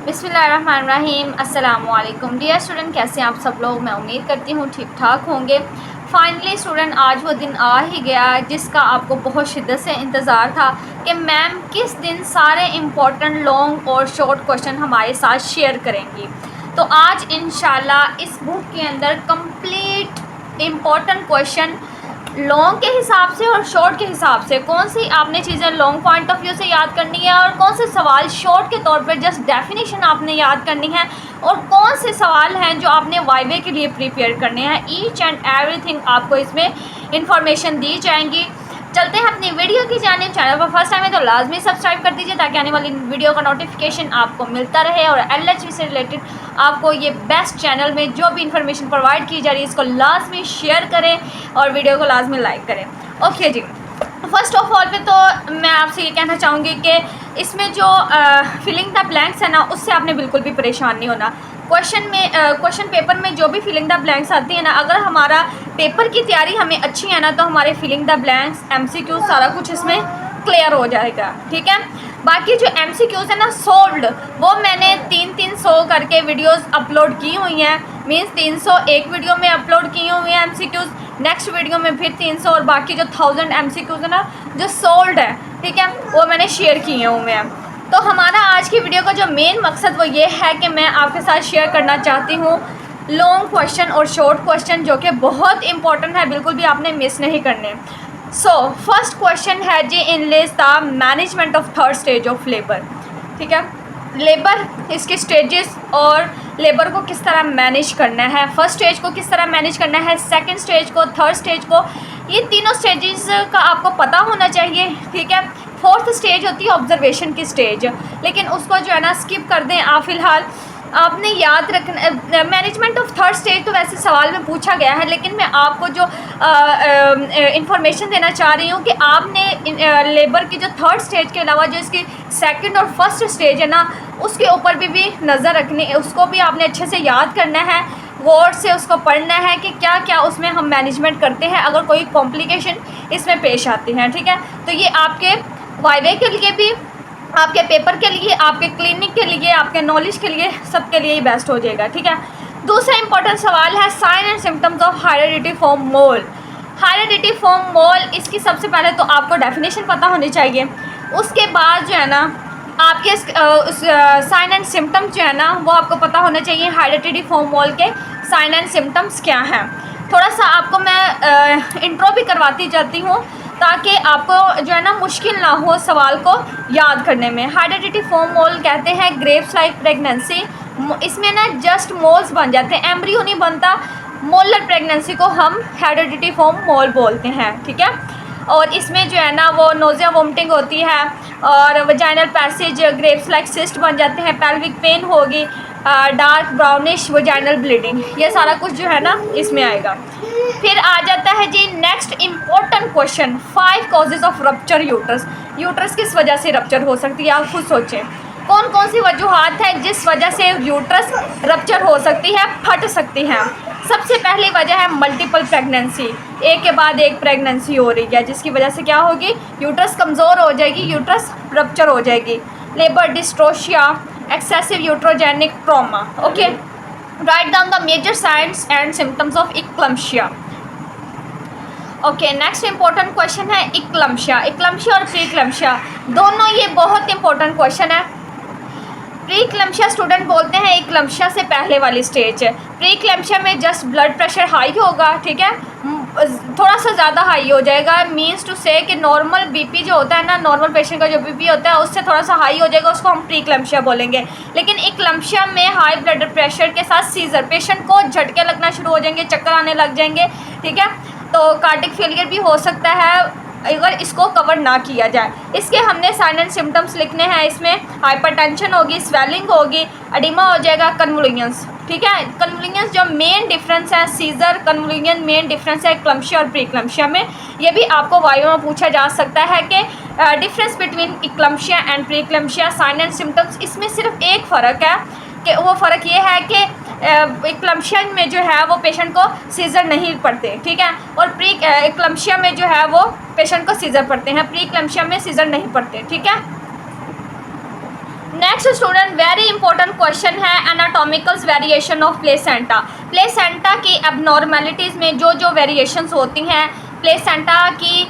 बिस्मिल्लाहिर्रहमानिर्रहीम। अस्सलामुअलैकुम dear student, कैसे हैं आप सब लोग। मैं उम्मीद करती हूँ ठीक ठाक होंगे। फाइनली स्टूडेंट, आज वो दिन आ ही गया जिसका आपको बहुत शिद्दत से इंतज़ार था कि मैम किस दिन सारे इम्पोर्टेंट लॉन्ग और शॉर्ट क्वेश्चन हमारे साथ शेयर करेंगी। तो आज इंशाल्लाह इस बुक के अंदर कंप्लीट इम्पोर्टेंट क्वेश्चन लॉन्ग के हिसाब से और शॉर्ट के हिसाब से कौन सी आपने चीज़ें लॉन्ग पॉइंट ऑफ व्यू से याद करनी है और कौन से सवाल शॉर्ट के तौर पर जस्ट डेफिनेशन आपने याद करनी है और कौन से सवाल हैं जो आपने वाइवे के लिए प्रिपेयर करने हैं। ईच एंड एवरीथिंग आपको इसमें इंफॉर्मेशन दी जाएंगी। चलते हैं अपनी वीडियो की जानिब। चैनल पर फर्स्ट टाइम है तो लाजमी सब्सक्राइब कर दीजिए ताकि आने वाली वीडियो का नोटिफिकेशन आपको मिलता रहे और LHV से रिलेटेड आपको ये बेस्ट चैनल में जो भी इंफॉर्मेशन प्रोवाइड की जा रही है इसको लाजमी शेयर करें और वीडियो को लाजमी लाइक करें। ओके जी, फर्स्ट ऑफ ऑल पे तो मैं आपसे ये कहना चाहूँगी कि इसमें जो फिलिंग द ब्लैंक्स है ना, उससे आपने बिल्कुल भी परेशान नहीं होना। क्वेश्चन पेपर में जो भी फिलिंग द ब्लैंक्स आती है ना, अगर हमारा पेपर की तैयारी हमें अच्छी है ना तो हमारे फिलिंग द ब्लैंक्स MCQ सारा कुछ इसमें क्लियर हो जाएगा। ठीक है, बाकी जो MCQs है ना सोल्ड, वो मैंने 300 करके वीडियोस अपलोड की हुई हैं। मींस 300 एक वीडियो में अपलोड की हुई हैं MCQs, नेक्स्ट वीडियो में फिर 300 और बाकी जो 1000 MCQs है ना जो सोल्ड है, ठीक है, वो मैंने शेयर किए हुए हैं। तो हमारा आज की वीडियो का जो मेन मकसद वो ये है कि मैं आपके साथ शेयर करना चाहती हूँ लॉन्ग क्वेश्चन और शॉर्ट क्वेश्चन जो कि बहुत इंपॉर्टेंट है, बिल्कुल भी आपने मिस नहीं करने। सो फर्स्ट क्वेश्चन है जी, enlist the management of third stage of labour. ठीक है, लेबर इसके स्टेजेस और लेबर को किस तरह मैनेज करना है, फर्स्ट स्टेज को किस तरह मैनेज करना है, सेकंड स्टेज को, थर्ड स्टेज को, ये तीनों स्टेजेस का आपको पता होना चाहिए। ठीक है, फोर्थ स्टेज होती है ऑब्जर्वेशन की स्टेज, लेकिन उसको जो है ना स्किप कर दें आप। फ़िलहाल आपने याद रखना मैनेजमेंट ऑफ थर्ड स्टेज तो वैसे सवाल में पूछा गया है, लेकिन मैं आपको जो इंफॉर्मेशन देना चाह रही हूँ कि आपने लेबर की जो थर्ड स्टेज के अलावा जो इसकी सेकंड और फर्स्ट स्टेज है ना, उसके ऊपर भी नज़र रखनी, उसको भी आपने अच्छे से याद करना है, गौर से उसको पढ़ना है कि क्या क्या उसमें हम मैनेजमेंट करते हैं अगर कोई कॉम्प्लिकेशन इसमें पेश आती हैं। ठीक है, तो ये आपके वाइवे के लिए भी, आपके पेपर के लिए, आपके क्लिनिक के लिए, आपके नॉलेज के लिए, सब के लिए ही बेस्ट हो जाएगा। ठीक है, दूसरा इंपॉर्टेंट सवाल है sign and symptoms of hydatidiform mole. Hydatidiform mole, इसकी सबसे पहले तो आपको डेफिनेशन पता होनी चाहिए। उसके बाद जो है ना आपके साइन एंड सिम्टम्स जो है ना वो आपको पता होना चाहिए। हेरेडिटी फॉर्म मोल के साइन एंड सिम्टम्स क्या हैं, थोड़ा सा आपको मैं इंट्रो भी करवाती जाती हूँ ताकि आपको जो है ना मुश्किल ना हो सवाल को याद करने में। हेरेडिटी फॉर्म मोल कहते हैं ग्रेव्स लाइक प्रेगनेंसी, इसमें ना जस्ट मोल्स बन जाते हैं, एम्ब्रियो नहीं बनता। मोलर प्रेगनेंसी को हम हेरेडिटी फॉर्म मोल बोलते हैं। ठीक है, और इसमें जो है ना वो नोज़िया वोमिटिंग होती है और vaginal passage Graves like cyst बन जाते हैं, पेल्विक पेन होगी, डार्क ब्राउनिश वजाइनल ब्लीडिंग, ये सारा कुछ जो है ना इसमें आएगा। फिर आ जाता है जी next important question, 5 causes of rupture uterus. Uterus किस वजह से रप्चर हो सकती है, आप खुद सोचें कौन कौन सी वजूहात हैं जिस वजह से यूट्रस रप्चर हो सकती है, फट सकती हैं। सबसे पहली वजह है मल्टीपल प्रेगनेंसी, एक के बाद एक प्रेगनेंसी हो रही है जिसकी वजह से क्या होगी, यूट्रस कमज़ोर हो जाएगी, यूट्रस रप्चर हो जाएगी। Labour dystocia, excessive iatrogenic trauma. Okay, right down the major signs and symptoms of eclampsia. Okay, next important question है इक्लम्शिया। इक्लम्शिया और प्रीक्लम्शिया दोनों ये बहुत इंपॉर्टेंट क्वेश्चन है। प्रीक्लम्शिया स्टूडेंट बोलते हैं इक्लम्शिया से पहले वाली स्टेज है। प्रीक्लम्शिया में जस्ट ब्लड प्रेशर हाई होगा, ठीक है, थोड़ा सा ज़्यादा हाई हो जाएगा। मींस टू से कि नॉर्मल बीपी जो होता है ना, नॉर्मल पेशेंट का जो बीपी होता है उससे थोड़ा सा हाई हो जाएगा, उसको हम प्रीक्लम्शिया बोलेंगे। लेकिन इक्लम्शिया में हाई ब्लड प्रेशर के साथ सीजर, पेशेंट को झटके लगना शुरू हो जाएंगे, चक्कर आने लग जाएंगे। ठीक है, तो कार्डिक फेलियर भी हो सकता है अगर इसको कवर ना किया जाए। इसके हमने साइन एंड सिम्टम्स लिखने हैं, इसमें हाइपरटेंशन होगी, स्वेलिंग होगी, एडिमा हो जाएगा, कन्वुलियंस। ठीक है, कन्वुलियंस जो मेन डिफरेंस है, सीजर कन्वुलियन मेन डिफरेंस है इक्लम्शिया और प्रीक्लम्शिया में। ये भी आपको वाइवा में पूछा जा सकता है कि difference between eclampsia and preeclampsia, sign and symptoms. इसमें सिर्फ एक फ़र्क है कि वो फ़र्क ये है कि इक्लम्शिया में जो है वो पेशेंट को सीजर नहीं पड़ते। ठीक है, और इक्लम्शिया में जो है वो पेशेंट को सीजर पड़ते हैं, प्रीक्लम्शिया में सीजर नहीं पड़ते। ठीक है, next student very important question है anatomical variation of placenta. Placenta की एबनॉर्मेलिटीज़ में जो जो वेरिएशंस होती हैं, प्लेसेंटा की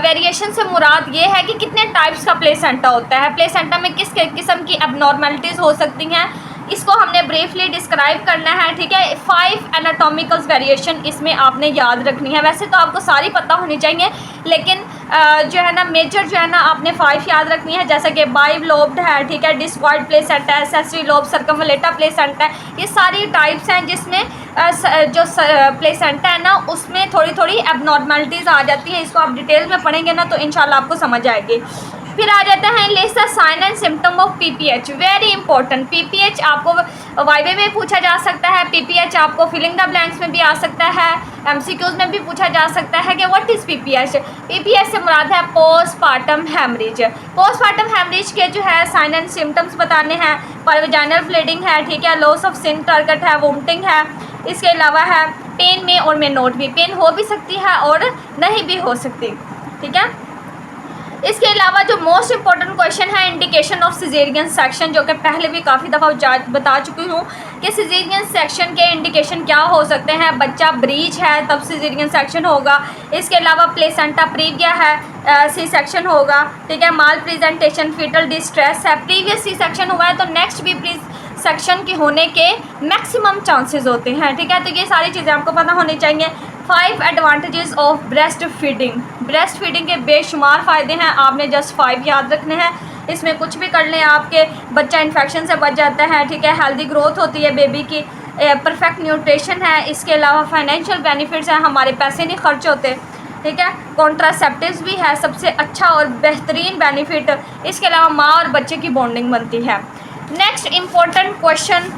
वेरिएशन से मुराद ये है कि कितने टाइप्स का प्लेसेंटा होता है, प्लेसेंटा में किस किस्म की एबनॉर्मेलिटीज़ हो सकती हैं, इसको हमने ब्रीफली डिस्क्राइब करना है। ठीक है, 5 एनाटॉमिकल वेरिएशन इसमें आपने याद रखनी है। वैसे तो आपको सारी पता होनी चाहिए, लेकिन जो है ना मेजर जो है ना आपने 5 याद रखनी है, जैसा कि बाइव लोब्ड है, ठीक है, डिस्क्वाइड प्लेसेंटा है, एक्सेसरी लोब, सर्कमफलेटा प्लेसेंटा है। ये सारी टाइप्स हैं जिसमें जो प्लेसेंटा है ना उसमें थोड़ी थोड़ी एबनॉर्मेलिटीज़ आ जाती हैं। इसको आप डिटेल में पढ़ेंगे ना तो इंशाल्लाह आपको समझ आएगी। फिर आ जाता है list the sign and symptom of PPH. Very important, PPH आपको वाइवे में पूछा जा सकता है, पीपीएच आपको फिलिंग द ब्लैंक्स में भी आ सकता है, एमसीक्यूज में भी पूछा जा सकता है कि व्हाट इज़ पीपीएच। पीपीएच से मुराद है पोस्टपार्टम हेमरेज। पोस्टपार्टम हेमरेज के जो है साइन एंड सिम्टम्स बताने हैं, परवेजाइनल ब्लीडिंग है, ठीक है, लॉस ऑफ सिन टारगेट है, वोमिटिंग है, इसके अलावा है पेन में और में नोट भी, पेन हो भी सकती है और नहीं भी हो सकती। ठीक है, इसके अलावा जो मोस्ट इंपॉर्टेंट क्वेश्चन है इंडिकेशन ऑफ सिजेरियन सेक्शन, जो कि पहले भी काफ़ी दफ़ा बता चुकी हूँ कि सिजेरियन सेक्शन के इंडिकेशन क्या हो सकते हैं। बच्चा ब्रीच है तब सिजेरियन सेक्शन होगा, इसके अलावा प्लेसेंटा प्रीविया है सी सेक्शन होगा, ठीक है, माल प्रेजेंटेशन, फीटल डिस्ट्रेस है, प्रीवियस सी सेक्शन हुआ है तो नेक्स्ट भी सेक्शन के होने के मैक्सिमम चांसेस होते हैं। ठीक है, तो ये सारी चीज़ें आपको पता होनी चाहिए। 5 advantages of breast feeding. Breast feeding के बेशुमार फ़ायदे हैं, आपने जस्ट 5 याद रखने हैं। इसमें कुछ भी कर लें आपके बच्चा इन्फेक्शन से बच जाता है, ठीक है, हेल्दी ग्रोथ होती है बेबी की, परफेक्ट न्यूट्रिशन है, इसके अलावा फाइनेंशियल बेनिफिट्स हैं, हमारे पैसे नहीं खर्च होते, ठीक है, कॉन्ट्रासेप्टिव्स भी है सबसे अच्छा और बेहतरीन बेनिफिट, इसके अलावा माँ और बच्चे की बॉन्डिंग बनती है। नेक्स्ट इम्पोर्टेंट क्वेश्चन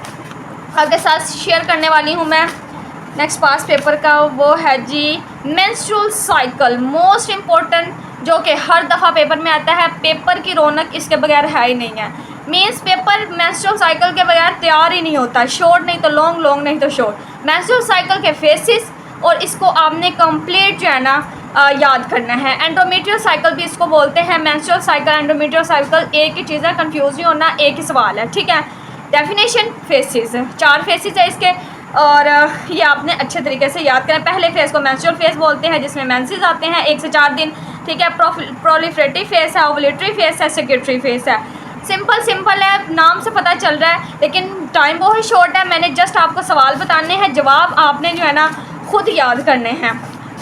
आपके साथ शेयर करने वाली हूँ मैं नेक्स्ट पास पेपर का, वो है जी मेंस्ट्रुअल साइकिल। मोस्ट इम्पोर्टेंट, जो कि हर दफ़ा पेपर में आता है, पेपर की रौनक इसके बगैर है ही नहीं है। मीन्स पेपर मेंस्ट्रुअल साइकिल के बगैर तैयार ही नहीं होता, शॉर्ट नहीं तो लॉन्ग, लॉन्ग नहीं तो शॉर्ट। मेंस्ट्रुअल साइकिल के फेसिस और इसको आपने कंप्लीट जो है ना याद करना है। एंडोमेट्रियल साइकिल भी इसको बोलते हैं, मेंस्ट्रुअल साइकिल, एंडोमेट्रियल साइकिल एक ही चीज़ है, कंफ्यूज नहीं होना, एक ही सवाल है। ठीक है, डेफिनेशन फेसिस, 4 फेसिस है इसके और ये आपने अच्छे तरीके से याद करें। पहले फेज़ को मेंस्ट्रुअल फेज़ बोलते हैं जिसमें मेंसेस आते हैं 1 से 4 दिन, ठीक है, प्रोलिफरेटिव फेज़ है, ओवुलेटरी फेज़ है, सेक्रेटरी फेज़ है। सिंपल है, नाम से पता चल रहा है, लेकिन टाइम बहुत शॉर्ट है। मैंने जस्ट आपको सवाल बताने हैं, जवाब आपने जो है ना खुद याद करने हैं।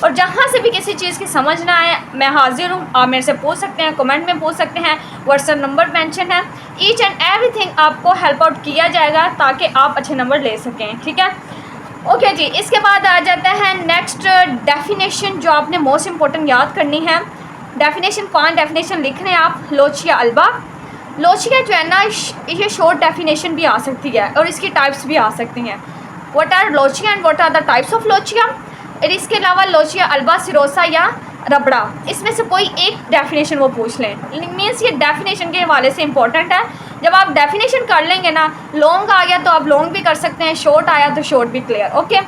और जहाँ से भी किसी चीज़ की समझ ना आए मैं हाजिर हूँ, आप मेरे से पूछ सकते हैं, कमेंट में पूछ सकते हैं, व्हाट्सएप नंबर मेंशन है। ईच एंड एवरीथिंग आपको हेल्प आउट किया जाएगा ताकि आप अच्छे नंबर ले सकें। ठीक है, ओके जी। इसके बाद आ जाता है नेक्स्ट डेफिनेशन, जो आपने मोस्ट इम्पोर्टेंट याद करनी है। डेफिनेशन 5 डेफिनेशन लिख रहे हैं आप। लोचिया अल्बा, लोचिया जो है ना ये शॉर्ट डेफिनेशन भी आ सकती है और इसकी टाइप्स भी आ सकती हैं। What are lochia and what are the types of lochia. और इसके अलावा लोचिया अल्बा, सिरोसा या रबड़ा, इसमें से कोई एक डेफिनेशन वो पूछ लें। मीन्स ये डेफिनेशन के हवाले से इंपॉर्टेंट है। जब आप डेफिनेशन कर लेंगे ना, लॉन्ग आ गया तो आप लॉन्ग भी कर सकते हैं, शॉर्ट आया तो शॉर्ट भी क्लियर। ओके,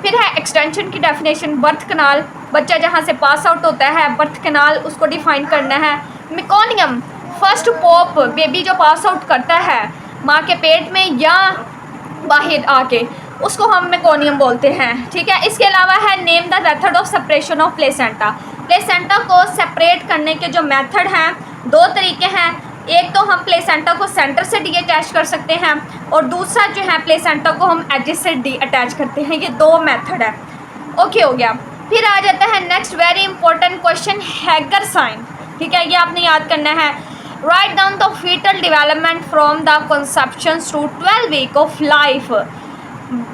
फिर है एक्सटेंशन की डेफिनेशन। बर्थ कनाल, बच्चा जहाँ से पास आउट होता है, बर्थ कनाल उसको डिफाइन करना है। मेकोनियम, फर्स्ट पॉप, बेबी जो पास आउट करता है माँ के पेट में या बाहर आके, उसको हम मेकोनियम बोलते हैं। ठीक है, इसके अलावा है name the method of separation of placenta. Placenta को सेपरेट करने के जो मेथड हैं, 2 तरीके हैं। एक तो हम प्लेसेंटा को सेंटर से डी अटैच कर सकते हैं और दूसरा जो है प्लेसेंटा को हम एजेस से डी अटैच करते हैं। ये 2 मेथड है। ओके हो गया। फिर आ जाता है next very important question, Hegar sign. ठीक है, ये आपने याद करना है। Write down the foetal development from the conception to 12 week of life.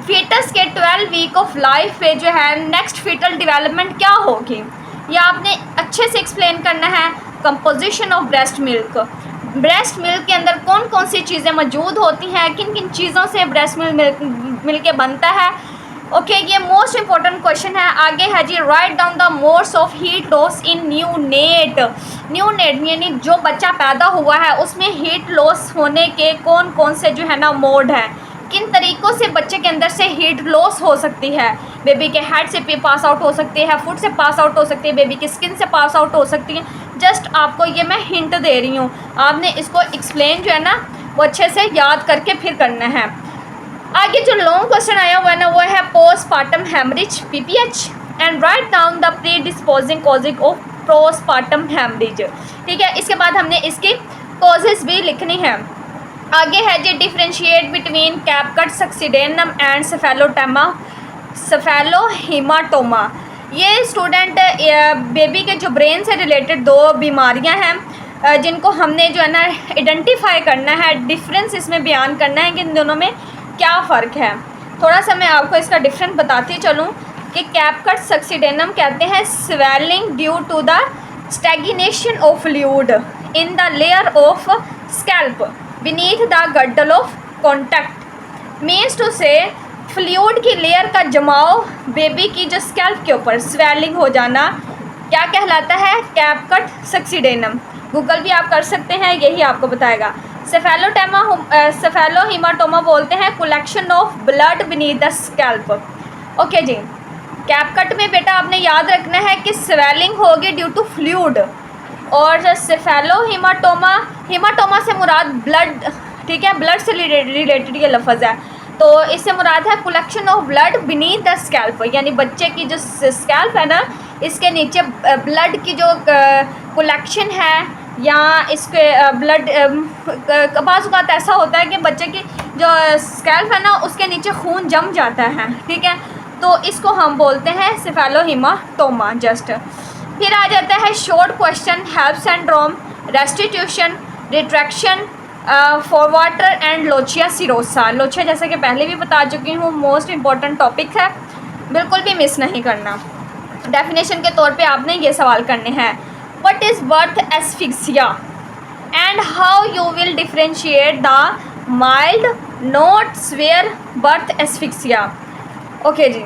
Foetus के 12 वीक ऑफ लाइफ पे जो है नेक्स्ट फीटल डेवलपमेंट क्या होगी, ये आपने अच्छे से एक्सप्लेन करना है। Composition of breast milk, breast milk के अंदर कौन कौन सी चीज़ें मौजूद होती हैं, किन किन चीज़ों से ब्रेस्ट मिल्क के बनता है। ओके, ये मोस्ट इंपॉर्टेंट क्वेश्चन है। आगे है जी, write down the modes of heat loss in neonate. Neonate यानी जो बच्चा पैदा हुआ है उसमें हीट लॉस होने के कौन कौन से जो है ना मोड हैं, किन तरीक़ों से बच्चे के अंदर से हीट लॉस हो सकती है। बेबी के हेड से पास आउट हो सकती है, फुट से पास आउट हो सकती है, बेबी की स्किन से पास आउट हो सकती है। जस्ट आपको ये मैं हिंट दे रही हूँ, आपने इसको एक्सप्लेन जो है ना वो अच्छे से याद करके फिर करना है। आगे जो लॉन्ग क्वेश्चन आया हुआ है ना, वो है postpartum haemorrhage PPH and write down the predisposing causing of postpartum haemorrhage. ठीक है, इसके बाद हमने इसकी कॉजेज भी लिखनी है। आगे है जी डिफ्रेंशिएट बिटवीन कैपकट सक्सीडेनम एंड सेफेलोहीमाटोमा। ये स्टूडेंट बेबी के जो ब्रेन से रिलेटेड दो बीमारियां हैं जिनको हमने जो है ना आइडेंटिफाई करना है, डिफरेंस इसमें बयान करना है कि इन दोनों में क्या फ़र्क है। थोड़ा सा मैं आपको इसका डिफरेंस बताती चलूँ कि कैपकट सक्सीडेनम कहते हैं swelling due to the stagnation of fluid in the layer of scalp beneath the girdle of contact. Means to say fluid की लेयर का जमाव बेबी की जो स्कैल्प के ऊपर स्वेलिंग हो जाना क्या कहलाता है, कैपकट सक्सीडेनम। गूगल भी आप कर सकते हैं, यही आपको बताएगा। सेफेलोहीमाटोमा बोलते हैं collection of blood beneath the scalp. Okay जी, कैपकट में बेटा आपने याद रखना है कि स्वेलिंग होगी ड्यू टू फ्लूइड, और सेफेलोहीमाटोमा, हीमाटोमा से मुराद ब्लड, ठीक है, ब्लड से रिलेटेड ये लफ्ज़ है। तो इससे मुराद है collection of blood beneath the scalp, यानी बच्चे की जो स्कैल्प है ना, इसके नीचे ब्लड की जो कलेक्शन है या इसके ब्लड बाज़ औक़ात ऐसा होता है कि बच्चे की जो स्कैल्प है ना उसके नीचे खून जम जाता है। ठीक है, तो इसको हम बोलते हैं सेफेलोहीमाटोमा जस्ट। फिर आ जाता है short question, HELLP syndrome, restitution, retraction for water and lochia serosa. Lochia जैसे कि पहले भी बता चुकी हूँ, मोस्ट इम्पॉर्टेंट टॉपिक है, बिल्कुल भी मिस नहीं करना। डेफिनेशन के तौर पे आपने ये सवाल करने हैं, what is birth asphyxia and how you will differentiate the mild not severe birth asphyxia. Okay जी,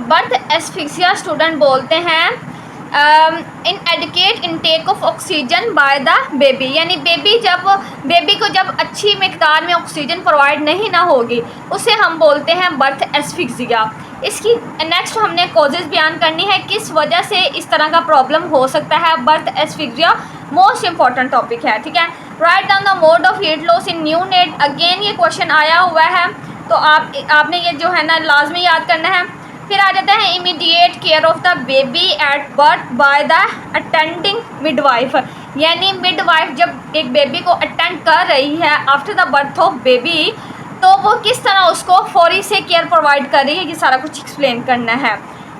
बर्थ एस्फिक्सिया स्टूडेंट बोलते हैं inadequate intake of oxygen by the baby, यानी बेबी को जब अच्छी मिकदार में ऑक्सीजन प्रोवाइड नहीं ना होगी उसे हम बोलते हैं बर्थ एस्फिक्सिया। इसकी नेक्स्ट हमने कॉजेज़ बयान करनी है, किस वजह से इस तरह का प्रॉब्लम हो सकता है। Birth asphyxia most important topic है। ठीक है, write down the mode of heat loss in new net. Again ये क्वेश्चन आया हुआ है, तो आपने ये जो है ना लाजमी याद करना है। फिर आ जाता है immediate care of the baby at birth by the attending midwife, यानी मिडवाइफ जब एक बेबी को अटेंड कर रही है after the birth of baby, तो वो किस तरह उसको फौरी से केयर प्रोवाइड कर रही है, ये सारा कुछ एक्सप्लेन करना है।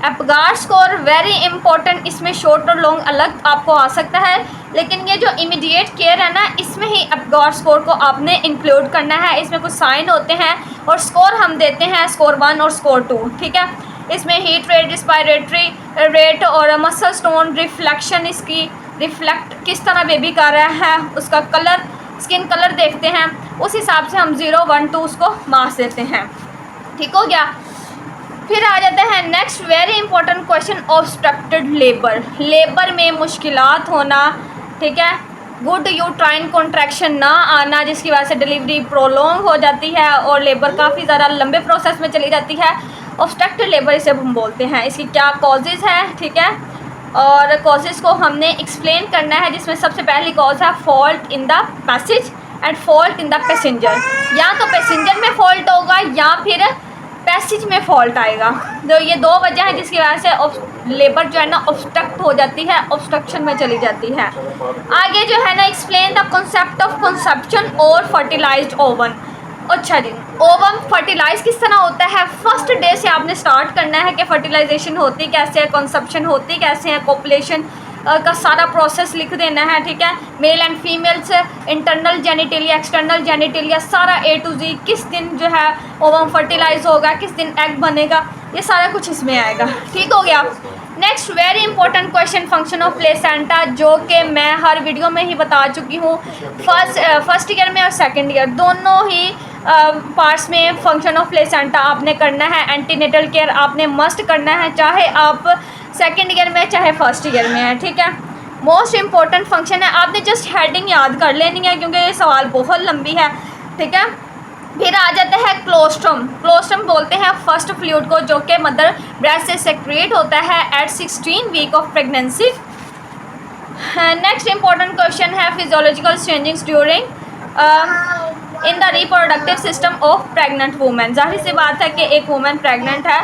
एपगार स्कोर वेरी इंपॉर्टेंट, इसमें शॉर्ट और लॉन्ग अलग आपको आ सकता है, लेकिन ये जो इमीडिएट केयर है ना, इसमें ही एपगार स्कोर को आपने इंक्लूड करना है। इसमें कुछ साइन होते हैं और स्कोर हम देते हैं, स्कोर 1 और स्कोर 2। ठीक है, इसमें हीट रेट, रिस्पायरेटरी रेट और मसल स्टोन रिफ्लेक्शन, इसकी रिफ्लेक्ट किस तरह बेबी कर रहा है, उसका कलर, स्किन कलर देखते हैं, उस हिसाब से हम 0, 1, 2 उसको मार्क्स देते हैं। ठीक हो गया। फिर आ जाता है next very important question, obstructed labour, labour में मुश्किलात होना। ठीक है, गुड यूट्राइन कॉन्ट्रैक्शन ना आना, जिसकी वजह से डिलीवरी प्रोलॉन्ग हो जाती है और लेबर काफ़ी ज़्यादा लंबे प्रोसेस में चली जाती है। ऑब्स्ट्रक्टेड लेबर इसे हम बोलते हैं। इसकी क्या कॉजेज़ हैं, ठीक है, और कॉजेज़ को हमने एक्सप्लेन करना है, जिसमें सबसे पहली कॉज है fault in the passage and fault in the passenger. या तो पैसेंजर में फॉल्ट होगा या फिर पैसेज में फॉल्ट आएगा। तो ये दो वजह हैं जिसकी वजह से लेबर जो है ना ऑब्स्ट्रक्ट हो जाती है, ऑब्स्ट्रक्शन में चली जाती है। आगे जो है ना explain the concept of conception और फर्टिलाइज्ड ओवन। अच्छा जी, ओवम फर्टिलाइज किस तरह होता है, फर्स्ट डे से आपने स्टार्ट करना है कि फर्टिलाइजेशन होती कैसे है, कंसेप्शन होती कैसे है, कॉपुलेशन का सारा प्रोसेस लिख देना है। ठीक है, male and females, internal genitalia, external genitalia, सारा A to Z, किस दिन जो है ओवम फर्टिलाइज होगा, किस दिन एग बनेगा, ये सारा कुछ इसमें आएगा। ठीक हो गया। Next very important question, function of placenta, जो कि मैं हर वीडियो में ही बता चुकी हूँ। फर्स्ट ईयर में और सेकेंड ईयर दोनों ही पार्ट्स में फंक्शन ऑफ प्लेसेंटा आपने करना है। एंटीनेटल केयर आपने मस्ट करना है, चाहे आप सेकेंड ईयर में चाहे फर्स्ट ईयर में है। ठीक है, मोस्ट इम्पॉर्टेंट फंक्शन है, आपने जस्ट हेडिंग याद कर लेनी है क्योंकि ये सवाल बहुत लंबी है। ठीक है, फिर आ जाता है क्लोस्ट्रम। क्लोस्ट्रम बोलते हैं फर्स्ट फ्लूइड को जो कि मदर ब्रेस्ट से सेक्रेट होता है at 16 week of pregnancy. Next important question है physiological changings during in the reproductive system of pregnant women. जाहिर सी बात है कि एक वुमेन प्रेग्नेंट है,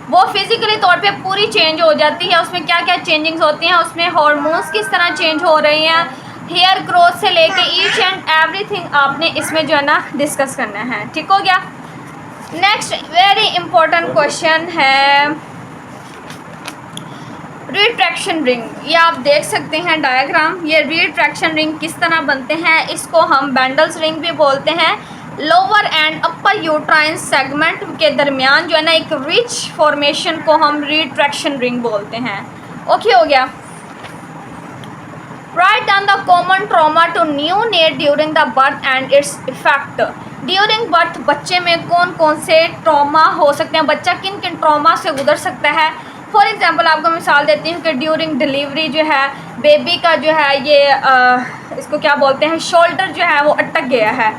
वो फिजिकली तौर पे पूरी चेंज हो जाती है। उसमें क्या क्या चेंजिंग्स होती हैं, उसमें हार्मोन्स किस तरह चेंज हो रही हैं, हेयर ग्रोथ से लेके ईच एंड एवरीथिंग आपने इसमें जो है ना डिस्कस करना है। ठीक हो गया। नेक्स्ट वेरी इंपॉर्टेंट क्वेश्चन है रिट्रैक्शन रिंग। ये आप देख सकते हैं डायग्राम, ये रिट्रैक्शन रिंग किस तरह बनते हैं। इसको हम बैंडल्स रिंग भी बोलते हैं। Lower and upper uterine segment के दरमियान जो है ना एक रिच फॉर्मेशन को हम रिट्रैक्शन रिंग बोलते हैं। ओके हो गया। Write down the common trauma to neonate during the birth and its effect. During birth बच्चे में कौन कौन से ट्रॉमा हो सकते हैं, बच्चा किन किन ट्रॉमा से गुजर सकता है। फॉर एग्जांपल आपको मिसाल देती हूँ कि ड्यूरिंग डिलीवरी जो है बेबी का जो है ये इसको क्या बोलते हैं, शोल्डर जो है वो अटक गया है,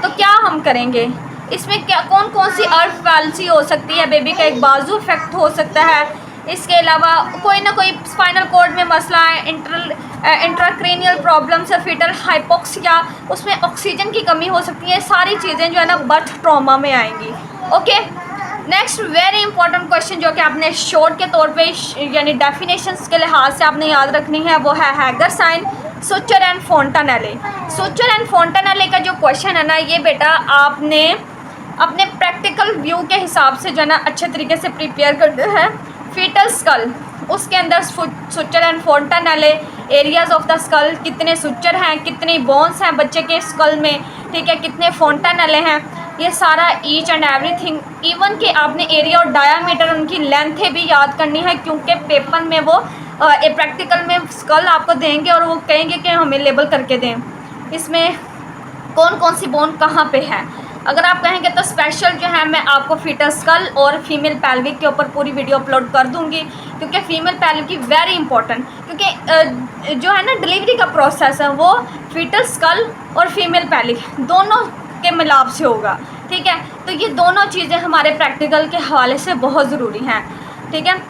तो क्या हम करेंगे। इसमें क्या कौन कौन सी अर्थ पैल्सी हो सकती है, बेबी का एक बाजू इफेक्ट हो सकता है। इसके अलावा कोई ना कोई स्पाइनल कॉर्ड में मसला है, इंट्राक्रेनियल प्रॉब्लम्स है, फीटल हाइपोक्सिया, उसमें ऑक्सीजन की कमी हो सकती है। सारी चीज़ें जो है ना बर्थ ट्रॉमा में आएंगी। Okay. Next very important question जो कि आपने शॉर्ट के तौर पे यानी डेफिनेशंस के लिहाज से आपने याद रखनी है, वो है Hegar sign, suture and fontanelle. Suture and fontanelle का जो क्वेश्चन है ना, ये बेटा आपने अपने प्रैक्टिकल व्यू के हिसाब से जो है ना अच्छे तरीके से प्रिपेयर करना है। फीटल स्कल, उसके अंदर suture and fontanelle, areas of the skull, कितने सुचर हैं, कितनी बोन्स हैं बच्चे के स्कल में, ठीक है, कितने फोंटानेले हैं, ये सारा ईच एंड एवरीथिंग। इवन कि आपने एरिया और डायामीटर, उनकी लेंथें भी याद करनी है, क्योंकि पेपर में वो प्रैक्टिकल में स्कल आपको देंगे और वो कहेंगे कि हमें लेबल करके दें इसमें कौन कौन सी बोन कहाँ पे है। अगर आप कहेंगे तो स्पेशल जो है मैं आपको फीटल स्कल और फीमेल पेल्विक के ऊपर पूरी वीडियो अपलोड कर दूंगी, क्योंकि फीमेल पेल्विक की वेरी इंपॉर्टेंट, क्योंकि जो है ना डिलीवरी का प्रोसेस है वो फीटल स्कल और फीमेल पेल्विक दोनों के मिलाप से होगा। ठीक है, तो ये दोनों चीज़ें हमारे प्रैक्टिकल के हवाले से बहुत ज़रूरी हैं। ठीक है।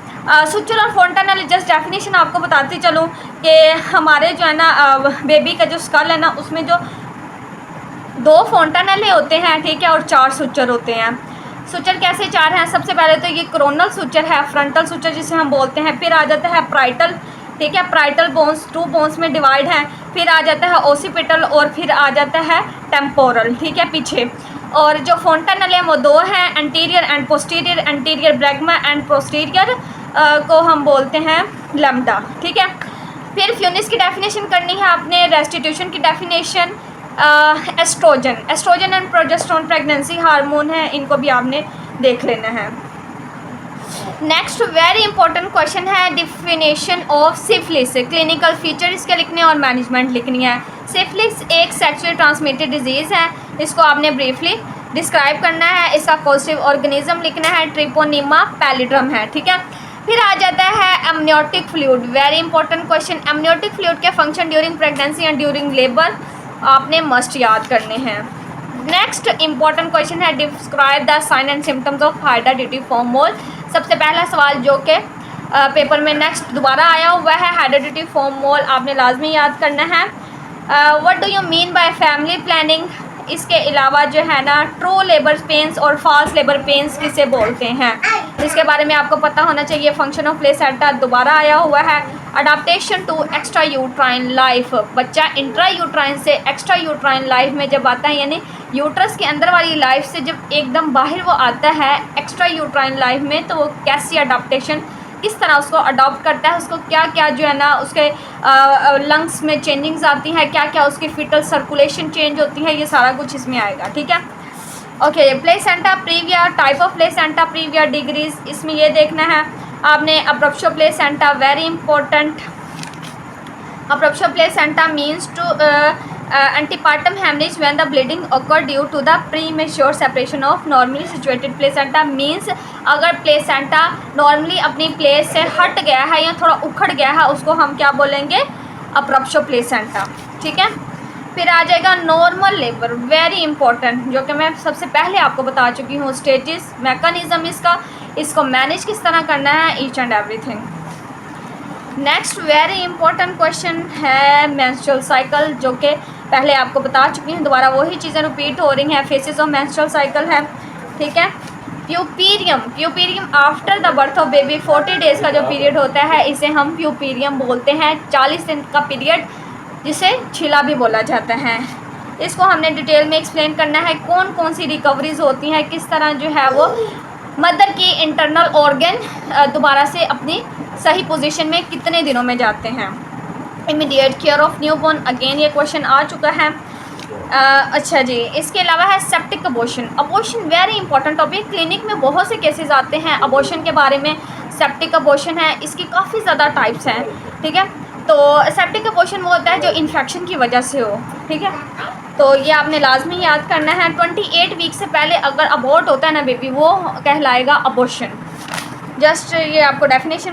सुचर और फोंटानेले जस्ट डेफिनेशन आपको बताती चलूँ कि हमारे जो है ना बेबी का जो स्कल है ना, उसमें जो 2 फोंटानेले होते हैं, ठीक है, और 4 सुचर होते हैं। सुचर कैसे 4 हैं, सबसे पहले तो ये कोरोनल सुचर है, फ्रंटल सुचर जिसे हम बोलते हैं, फिर आ जाता है प्राइटल, ठीक है, प्राइटल बोन्स 2 बोन्स में डिवाइड है, फिर आ जाता है ओसिपिटल और फिर आ जाता है टेम्पोरल, ठीक है, पीछे। और जो फोंटानेले हैं वो 2 हैं, anterior and posterior, anterior bregma and posterior को हम बोलते हैं लैम्डा, ठीक है। फिर फ्यूनिस की डेफिनेशन करनी है आपने, रेस्टिट्यूशन की definition, oestrogen, oestrogen and progesterone pregnancy hormone है, इनको भी आपने देख लेना है। नेक्स्ट वेरी इंपॉर्टेंट क्वेश्चन है definition of syphilis, clinical feature इसके लिखने और मैनेजमेंट लिखनी है। सिफिलिस एक सेक्सुअली ट्रांसमिटेड डिजीज़ है, इसको आपने ब्रीफली डिस्क्राइब करना है। इसका कॉजेटिव ऑर्गेनिज्म लिखना है, ट्रिपोनिमा पैलिड्रम है, ठीक है। फिर आ जाता है amniotic fluid, very important question. Amniotic fluid के function during pregnancy and during labour आपने मस्ट याद करने हैं। नेक्स्ट इंपॉर्टेंट क्वेश्चन है describe the sign and symptoms of hydatidiform mole. सबसे पहला सवाल जो कि पेपर में नेक्स्ट दोबारा आया हुआ है, हेरिडिटरी फॉर्म मोल आपने लाजमी याद करना है। What do you mean by family planning, इसके अलावा जो है ना ट्रू लेबर पेन्स और फॉल्स लेबर पेन्स किसे बोलते हैं, इसके बारे में आपको पता होना चाहिए। फंक्शन ऑफ प्लेसेंटा दोबारा आया हुआ है। Adaptation to extra uterine life, बच्चा इंट्रा यूट्राइन से एक्स्ट्रा यूट्राइन लाइफ में जब आता है, यानी यूट्रस के अंदर वाली लाइफ से जब एकदम बाहर वो आता है एक्स्ट्रा यूट्राइन लाइफ में, तो वो कैसी अडाप्टेशन, किस तरह उसको अडॉप्ट करता है, उसको क्या क्या जो है ना उसके लंग्स में चेंजिंग्स आती हैं, क्या क्या उसकी फीटल सर्कुलेशन चेंज होती है, ये सारा कुछ इसमें आएगा, ठीक है। Okay, placenta previa, type of placenta previa, degrees, इसमें ये देखना है आपने। Abruptio placenta very important. Abruptio placenta means to antepartum hemorrhage when the bleeding occur due to the premature separation of normally situated placenta, means अगर placenta normally अपनी place से हट गया है या थोड़ा उखड़ गया है, उसको हम क्या बोलेंगे, अब्रप्शो प्लेसेंटा, ठीक है। फिर आ जाएगा नॉर्मल लेबर, वेरी इंपॉर्टेंट, जो कि मैं सबसे पहले आपको बता चुकी हूँ, स्टेजिस, मैकेनिज्म इसका, इसको मैनेज किस तरह करना है, each and everything. Next very important question है मेंस्ट्रुअल साइकिल, जो कि पहले आपको बता चुकी हूँ, दोबारा वही चीज़ें रिपीट हो रही हैं। फेसेस ऑफ मेंस्ट्रुअल साइकिल है, ठीक है। Puerperium after the birth of baby 40 days का जो पीरियड होता है इसे हम प्यूपीरियम बोलते हैं। 40 दिन का पीरियड जिसे छिला भी बोला जाता है। इसको हमने डिटेल में एक्सप्लेन करना है, कौन कौन सी रिकवरीज होती हैं, किस तरह जो है वो मदर की इंटरनल ऑर्गन दोबारा से अपनी सही पोजीशन में कितने दिनों में जाते हैं। Immediate care of newborn, again ये क्वेश्चन आ चुका है। अच्छा जी, इसके अलावा है septic abortion. Abortion very important topic, clinic में बहुत से केसेस आते हैं अबॉर्शन के बारे में। सेप्टिक अबॉर्शन है, इसकी काफ़ी ज़्यादा टाइप्स हैं, ठीक है। तो सेप्टिक अबॉर्शन वो होता है जो इन्फेक्शन की वजह से हो, ठीक है। तो ये आपने लाजमी याद करना है। 28 वीक से पहले अगर अबॉर्ट होता है ना बेबी, वो कहलाएगा अबॉर्शन। जस्ट ये आपको डेफिनेशन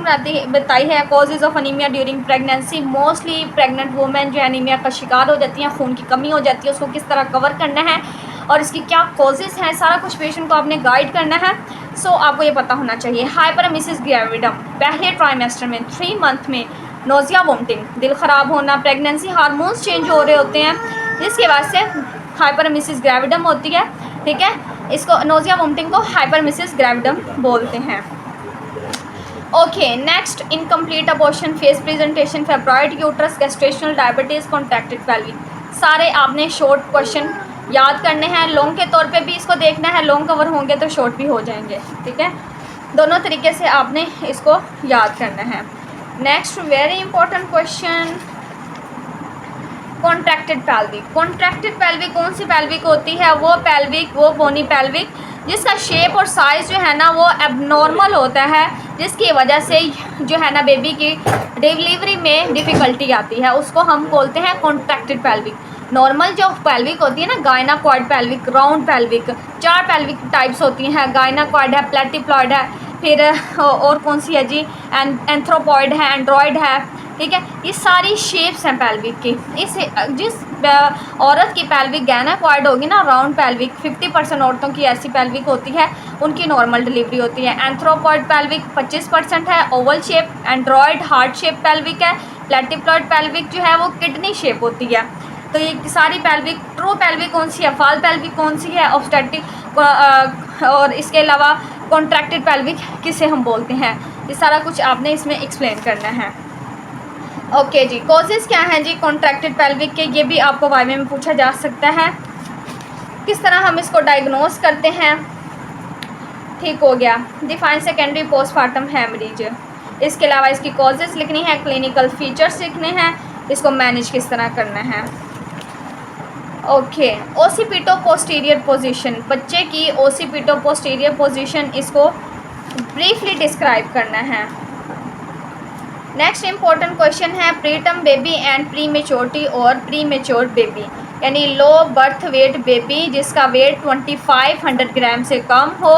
बताई है। Causes of anaemia during pregnancy, mostly pregnant women जो है अनीमिया का शिकार हो जाती हैं, खून की कमी हो जाती है, उसको किस तरह कवर करना है और इसकी क्या कॉजेज़ हैं, सारा कुछ पेशेंट को आपने गाइड करना है। सो आपको ये पता होना चाहिए। हाइपरमेसिस ग्रेविडम, पहले ट्राइमेस्टर में 3 मंथ में नोज़िया वोमिटिंग, दिल ख़राब होना, प्रेगनेंसी हार्मोन्स चेंज हो रहे होते हैं जिसके वजह से हाइपरमेसिस ग्रेविडम होती है, ठीक है। इसको नोज़िया वोमिटिंग को हाइपरमेसिस ग्रेविडम बोलते हैं। Okay, next incomplete abortion, face presentation, fibroid uterus, gestational diabetes, contracted pelvic. सारे आपने शॉर्ट क्वेश्चन याद करने हैं। लॉन्ग के तौर पे भी इसको देखना है, लॉन्ग कवर होंगे तो शॉर्ट भी हो जाएंगे, ठीक है। दोनों तरीके से आपने इसको याद करना है। Next very important question, contracted pelvic. Contracted pelvic कौन सी पेल्विक होती है? वो पेल्विक, वो बोनी पेल्विक जिसका शेप और साइज़ जो है ना वो एबनॉर्मल होता है, जिसकी वजह से जो है ना बेबी की डिलीवरी में डिफ़िकल्टी आती है, उसको हम बोलते हैं कॉन्ट्रैक्टेड पेल्विक। नॉर्मल जो पेल्विक होती है ना, gynaecoid pelvic, round pelvic, 4 pelvic types होती हैं। गायनाकॉइड है, प्लेटिप्लॉइड है, फिर और कौन सी है जी, एंथ्रोपॉइड है, एंड्रॉयड है, ठीक है। ये सारी शेप्स हैं पेल्विक की। इस जिस औरत की पेल्विक गायनाकॉइड होगी ना, राउंड पेल्विक, 50% औरतों की ऐसी पेल्विक होती है, उनकी नॉर्मल डिलीवरी होती है। एंथ्रोपॉइड पेल्विक 25% है, Oval shape. Android heart shape pelvic है। प्लेटिप्लॉइड पेल्विक जो है वो किडनी शेप होती है। तो ये सारी पेल्विक, ट्रू पेल्विक कौन सी है, फॉल पेल्विक कौन सी है, ऑब्स्टेट्रिक, और इसके अलावा कॉन्ट्रैक्टेड पेल्विक किसे हम बोलते हैं, ये सारा कुछ आपने इसमें एक्सप्लेन करना है। ओके जी, कॉजेज़ क्या हैं जी कॉन्ट्रैक्टेड पेल्विक के, ये भी आपको वाइवे में पूछा जा सकता है। किस तरह हम इसको डायग्नोज करते हैं, ठीक हो गया। डिफाइन सेकेंडरी पोस्टमार्टम हेमरेज, इसके अलावा इसकी कॉजेज़ लिखनी है, क्लिनिकल फीचर्स लिखने हैं, इसको मैनेज किस तरह करना है। ओके, ओसीपिटो पोस्टीरियर पोजीशन, बच्चे की ओसीपिटो पोस्टीरियर पोजीशन, इसको ब्रीफली डिस्क्राइब करना है। नेक्स्ट इम्पोर्टेंट क्वेश्चन है preterm baby and pre maturity और प्री मेच्योर बेबी, यानी लो बर्थ वेट बेबी जिसका वेट 2500 ग्राम से कम हो,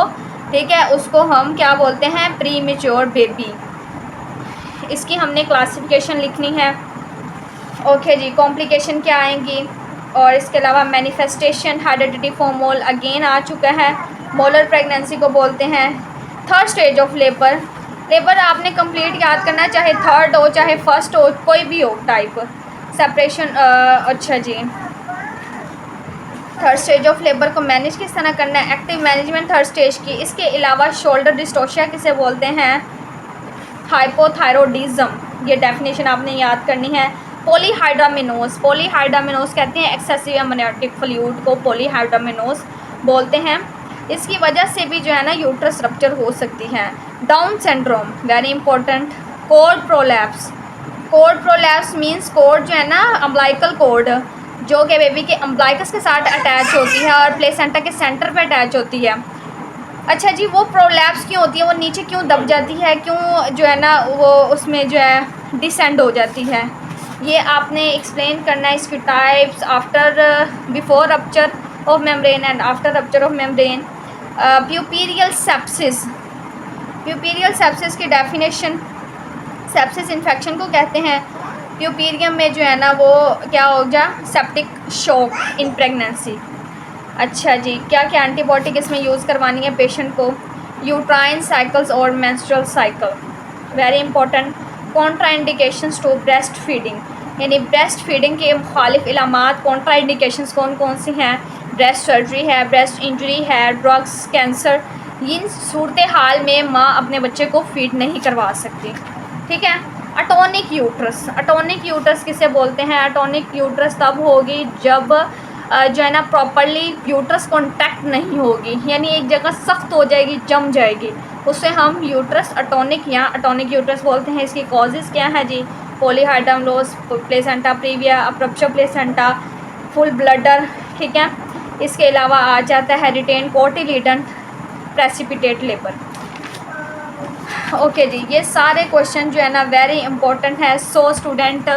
ठीक है, उसको हम क्या बोलते हैं, प्री मेच्योर बेबी। इसकी हमने क्लासिफिकेशन लिखनी है। ओके जी, कॉम्प्लिकेशन क्या आएंगी, और इसके अलावा मैनिफेस्टेशन, हेरिडिटी फॉर्मोल अगेन आ चुका है। मोलर प्रेगनेंसी को बोलते हैं। Third stage of labour, labour आपने कंप्लीट याद करना है, चाहे थर्ड हो चाहे फर्स्ट हो, कोई भी हो टाइप, सेपरेशन। अच्छा जी, थर्ड स्टेज ऑफ लेबर को मैनेज किस तरह करना है, एक्टिव मैनेजमेंट थर्ड स्टेज की। इसके अलावा शोल्डर डिस्टोशिया किसे बोलते हैं, हाइपोथायरॉयडिज्म, ये डेफिनेशन आपने याद करनी है। पॉलीहाइड्रामिनोज, पॉलीहाइड्रामिनोज कहते हैं एक्सेसिव एमनियोटिक फ्लूइड को पॉलीहाइड्रामिनोज बोलते हैं। इसकी वजह से भी जो है ना यूट्रस रप्चर हो सकती है। Down syndrome very important. Cord prolapse, cord prolapse means cord जो है ना अम्बलाइकल कोर्ड, जो कि बेबी के अम्बलाइकस के साथ अटैच होती है और प्लेसेंटा के सेंटर पे अटैच होती है। अच्छा जी, वो प्रोलैप्स क्यों होती है, वो नीचे क्यों दब जाती है, क्यों जो है ना वो उसमें जो है डिसेंड हो जाती है, ये आपने एक्सप्लेन करना है। इसकी types, after before rupture of membrane and after rupture of membrane. Puerperal sepsis, puerperal sepsis की डेफिनेशन, सेप्सिस इन्फेक्शन को कहते हैं। प्यूपीरियम में जो है ना वो क्या हो गया, सेप्टिक शॉक इन प्रेगनेंसी। अच्छा जी, क्या क्या एंटीबायोटिक इसमें यूज़ करवानी है पेशेंट को, यूट्राइन साइकिल्स और menstrual cycle, very important. Contraindications to breast feeding, यानी ब्रेस्ट फीडिंग के मुखालिफ इलामात, कॉन्ट्रा इंडिकेशंस कौन कौन सी हैं, ब्रेस्ट सर्जरी है, ब्रेस्ट इंजरी है, ड्रग्स, कैंसर, इन सूरत हाल में माँ अपने बच्चे को फीड नहीं करवा सकती। ठीक है। अटोनिक यूट्रस, अटोनिक यूट्रस किसे बोलते हैं? अटोनिक यूट्रस तब होगी जब जो है ना प्रॉपरली यूट्रस कॉन्टैक्ट नहीं होगी, यानी एक जगह सख्त हो जाएगी, जम जाएगी, उससे हम यूट्रस अटोनिक या अटोनिक यूट्रस बोलते हैं। इसकी कॉजेज़ क्या है जी? Polyhydramnios, placenta previa, abruption placenta, full bladder. ठीक है। इसके अलावा आ जाता है retained cotyledon, precipitate labour. Okay जी, ये सारे क्वेश्चन जो है ना वेरी इंपॉर्टेंट है। सो स्टूडेंट,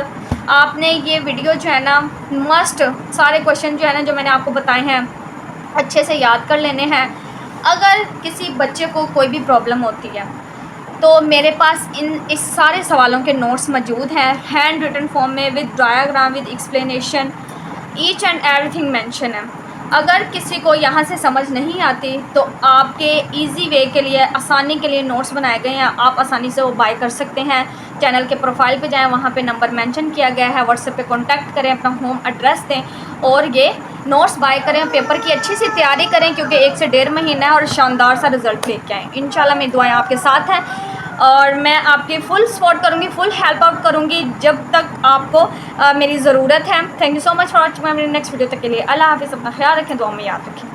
आपने ये वीडियो जो है ना मस्ट सारे क्वेश्चन जो है ना जो मैंने आपको बताए हैं अच्छे से याद कर लेने हैं। अगर किसी बच्चे को कोई भी प्रॉब्लम होती है तो मेरे पास इस सारे सवालों के नोट्स मौजूद हैं, हैंड रिटन फॉर्म में, with diagram, with explanation, each and everything mention है। अगर किसी को यहाँ से समझ नहीं आती तो आपके इजी वे के लिए, आसानी के लिए नोट्स बनाए गए हैं, आप आसानी से वो बाय कर सकते हैं। चैनल के प्रोफाइल पे जाएं, वहाँ पे नंबर मेंशन किया गया है, व्हाट्सएप पे कांटेक्ट करें, अपना होम एड्रेस दें और ये नोट्स बाय करें। पेपर की अच्छी सी तैयारी करें क्योंकि 1 से 1.5 महीना है और शानदार सा रिज़ल्ट लेके आएँ। इंशाल्लाह मेरी दुआएं आपके साथ हैं और मैं आपकी फुल सपोर्ट करूँगी, फुल हेल्प आउट करूँगी जब तक आपको मेरी ज़रूरत है। Thank you so much for watching my next video. तक के लिए अल्लाह हाफ़िज़, अपना ख्याल रखें, दुआ में याद रखें।